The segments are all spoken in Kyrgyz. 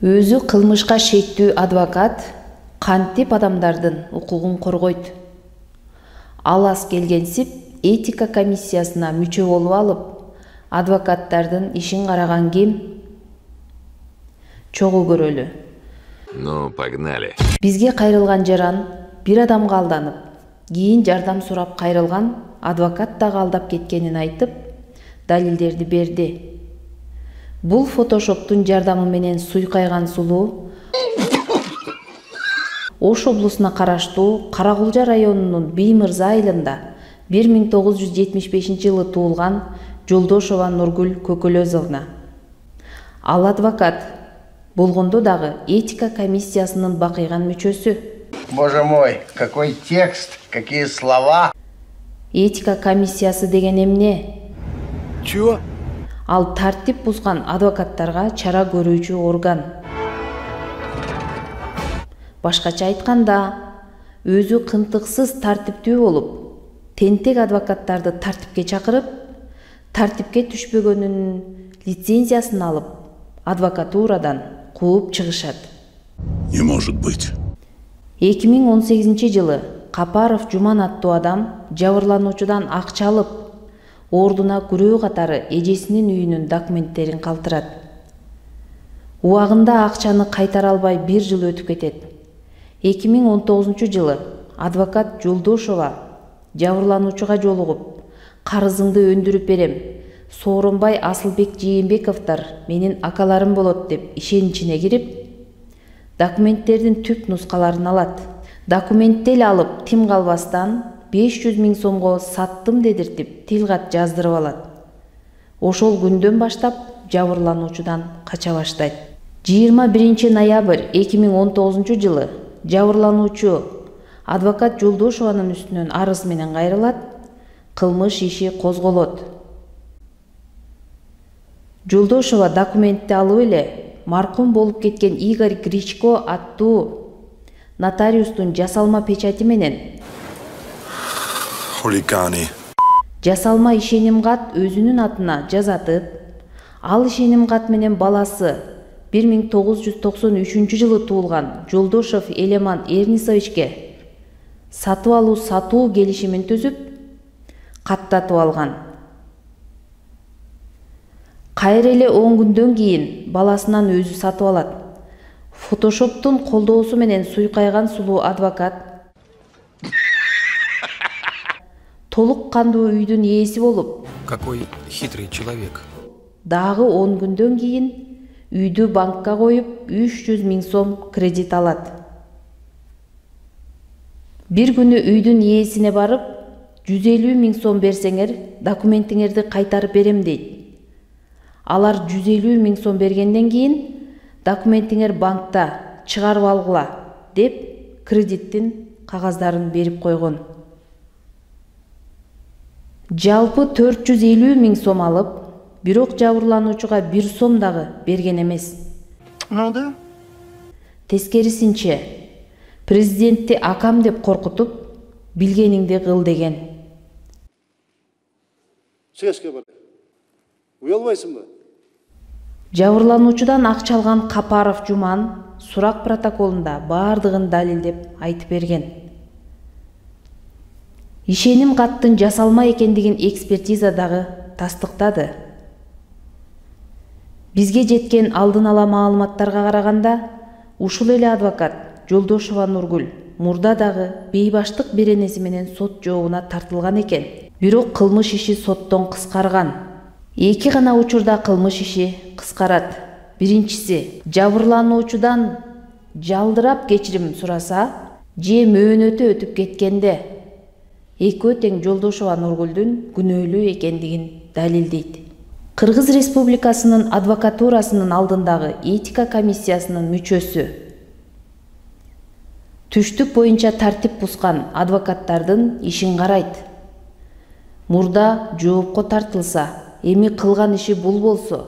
Өзү кылмышка шектүү адвокат кантип адамдардын укугун коргойт? Ал аз келгенсип этика комиссиясына мүчө болуп алып, адвокаттардын ишин караган ким? Чогуу көрөлү. Ну, погнали. Бизге кайрылган жаран бир адамга алданып, кийин жардам сурап кайрылган адвокат дагы алдап кеткенин айтып, далилдерди берди. Бул фотошоптун жардамы менен суйкайган сулуу Ош облусуна караштуу Каракулжа районунун Биймырза айылында 1975-жылы туулган Жолдошова Нургүл Көкөлөзовна. Ал адвокат, болгондо дагы этика комиссиясынын бакыйган мүчөсү. Боже мой, какой текст, какие слова! Этика комиссиясы деген эмне? Чего? Ал тартип бузган адвокаттарга чара көрүүчү орган. Башкача айтканда, өзү кынтыксыз тартиптүү болуп, тентек адвокаттарды тартипке чакырып, тартипке түшпөгөнүнүн лицензиясын алып, адвокатурадан кууп чыгышат. Не может быть. 2018-жылы Капаров Жуман аттуу адам жабырлануучудан акча алып, ордуна күрөө катары эжесинин үйүнүн документтерин калтырат. Убагында акчаны кайтара албай 1 жыл өтүп кетет. 2019-жылы адвокат Жолдошова жабырлануучуга жолугуп, карызыңды өндүрүп берем, Сооронбай Асылбек Жээнбековдор менин акаларым болот деп ишеничине кирип, документтердин түп нускаларын алат. Документтел алып, тим калбастан 500 000 сомго саттым дедиртип, тилкат жаздырып алат. Ошол күндөн баштап жабырлануучудан кача баштайт. 21 ноябрь 2019-жылы жабырлануучу адвокат Жолдошованын үстүнөн арыз менен кайрылат, кылмыш иши козголот. Жолдошова документти алып эле маркум болуп кеткен Игорь Гричко аттуу нотариустун жасалма печати менен Хулиганы. жасалма ишеним кат өзүнүн атына жазатып, ал ишеним кат менен баласы 1993-жылы туулган Жолдошов Элеман Эрнисовичке сатып алуу сатуу келишимин түзүп, каттатып алган. Кайра эле 10 күндөн кийин баласынан өзү сатып алат. Фотошоптун колдоосу менен суйкайган сулуу адвокат толук кандуу үйдүн ээси болуп, Какой хитрый человек. дагы 10 күндөн кийин үйдү банкка коюп 300 000 сом кредит алат. Бир күнү үйдүн ээсине барып, 150 000 сом берсеңер, документиңерди кайтарып берем дейт. Алар 150 000 сом бергенден кийин документиңер банкта, чыгарып алгыла деп кредиттин кагаздарын берип койгон. Жалпы 450 000 сом алып, бирок жабырлануучуга 1 сом дагы берген эмес. Ну да. Тескерисинче, президентти акам деп коркутуп, билгениңди кыл деген. Сөзге бар. Уялбайсың ба? Жабырлануучудан акча алган Капаров Жуман сурак протоколунда бардыгын далилдеп айтып берген. Ишеним каттын жасалма экендигин экспертиза дагы тастыктады. Бизге жеткен алдын ала маалыматтарга караганда, ушул эле адвокат Жолдошова Нургүл мурда дагы бейбаштык беренеси менен сот жообуна тартылган экен. Бирок кылмыш иши соттон кыскарган. Эки гана учурда кылмыш иши кыскарат. Биринчиси, жабырлануучудан жалдырап кечирим сураса, же мөөнөтү өтүп кеткенде экөө тең Жолдошова Нургүлдүн күнөөлүү экендигин далилдейт. Кыргыз Республикасынын адвокатурасынын алдындагы этика комиссиясынын мүчөсү түштүк боюнча тартип бузган адвокаттардын ишин карайт. Мурда жоопко тартылса, эми кылган иши бул болсо,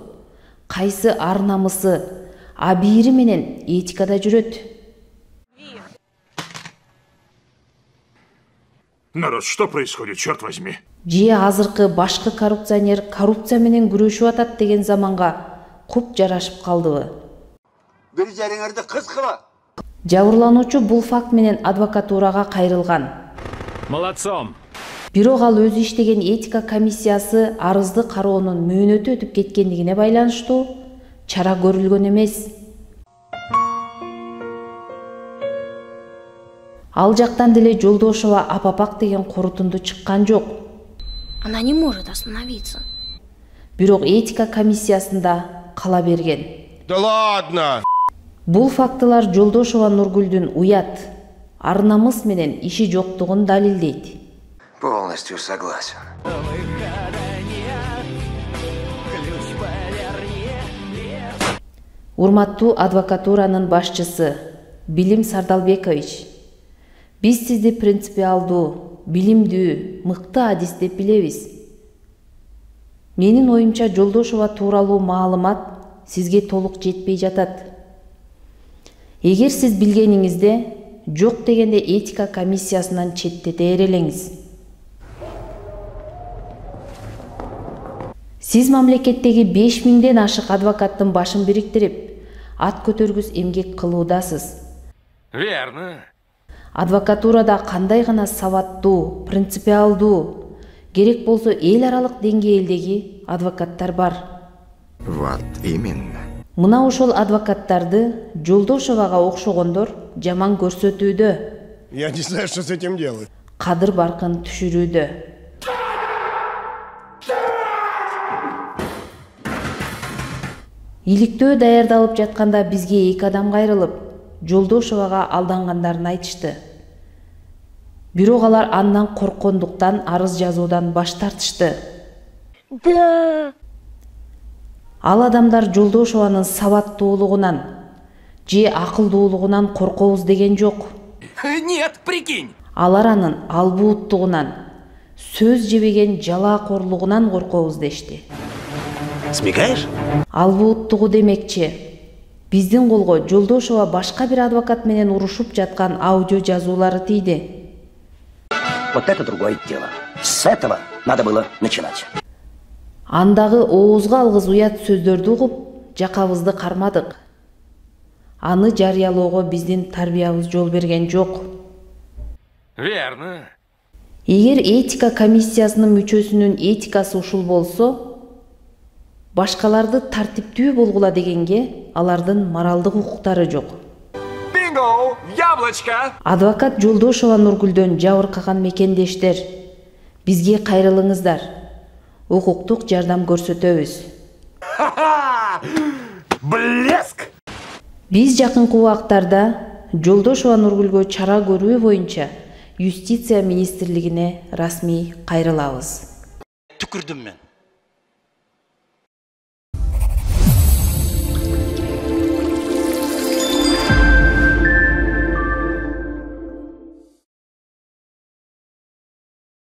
кайсы ар намысы, абийири менен этикада жүрөт? Народ, что происходит, черт возьми? Же азыркы башкы коррупционер коррупция менен күрөшүп атат деген заманга куп жарашып калдыбы? Bir жеріңерді қыз қыла. Жабырлануучу бул факт менен адвокатурага кайрылган. Молодцом. Бирок ал өзү иштеген этика комиссиясы арызды кароонун мөөнөтү өтүп кеткендигине байланыштуу чара көрүлгөн эмес. Ал жактан деле Жолдошова апапак деген корутунду чыккан жок. Она не может остановиться. Бирок этика комиссиясында кала берген. Да ладно! Бул фактылар Жолдошова Нургүлдүн уят, ар-намыс менен иши жоктугун далилдейт. Полностью согласен. Урматтуу адвокатуранын башчысы Билим Сардалбекович, биз сизди принципиалдуу, билимдүү, мыкты адис деп билебиз. Менин оюмча Жолдошова тууралуу маалымат сизге толук жетпей жатат. Эгер сиз билгениңизде жок дегенде этика комиссиясынан четтете элеңиз. Сиз мамлекеттеги 5000ден ашык адвокаттын башын бириктирип, ат көтөргүс эмгек кылуудасыз. Верно. Адвокатурада кандай гана сабаттуу, принципиалдуу, керек болсо эл аралык деңгээлдеги адвокаттар бар. Вот именно. Мына ошол адвокаттарды Жолдошовага окшогондор жаман көрсөтүүдө, Я не знаю, что с этим делать. кадыр баркын түшүрүүдө. Иликтөө даярдалып жатканда бизге 2 адам кайрылып, Жолдошовага алдангандарын айтышты. Бирок алар андан корккондуктан арыз жазуудан баш тартышты. Да. Ал адамдар Жолдошованын сабаттуулугунан же акылдуулугунан коркобуз деген жок. Нет, прикинь! Алар анын албууттугунан, сөз жебеген жалаакорлугунан коркобуз дешти. Смекаешь? Албууттугу демекчи, биздин колго Жолдошова башка бир адвокат менен урушуп жаткан аудио жазуулары тийди. Вот это другое дело. С этого надо было начинать. Андагы оозго алгыс уят сөздөрдү угуп, жакабызды кармадык. Аны жарыялоого биздин тарбиябыз жол берген жок. Верно. Эгер этика комиссиясынын мүчөсүнүн этикасы ушул болсо, башкаларды тартиптүү болгула дегенге алардын моралдык укуктары жок. Бинго! Яблочко! Адвокат Жолдошова Нургүлдөн жабыркаган мекендештер, бизге кайрылыңыздар. Укуктук жардам көрсөтөбүз. Блеск! Биз жакынкы убактарда Жолдошова Нургүлгө чара көрүү боюнча Юстиция министрлигине расмий кайрылабыз. Түкірдім мен.